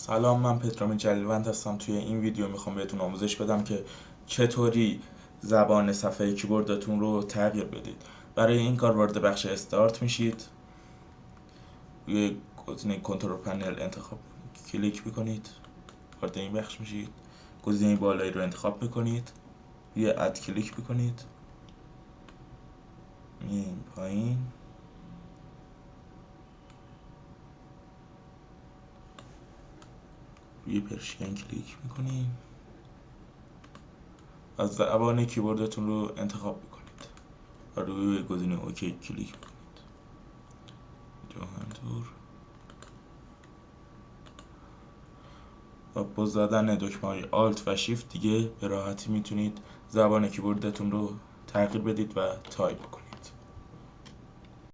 سلام، من پدرام جلیلوند هستم. توی این ویدیو میخوام بهتون آموزش بدم که چطوری زبان صفحه کیبوردتون رو تغییر بدید. برای این کار وارد بخش استارت میشید، روی گزینه کنترل پنل انتخاب کلیک میکنید، وارد این بخش میشید، گزینه بالایی رو انتخاب میکنید، روی اد کلیک میکنید، این پایین روی پرشین کلیک میکنید، از زبان کیبوردتون رو انتخاب میکنید و روی گزینه اوکی کلیک میکنید. همینطور و با زدن دکمه‌های آلت و شیفت دیگه به راحتی میتونید زبان کیبوردتون رو تغییر بدید و تایپ کنید.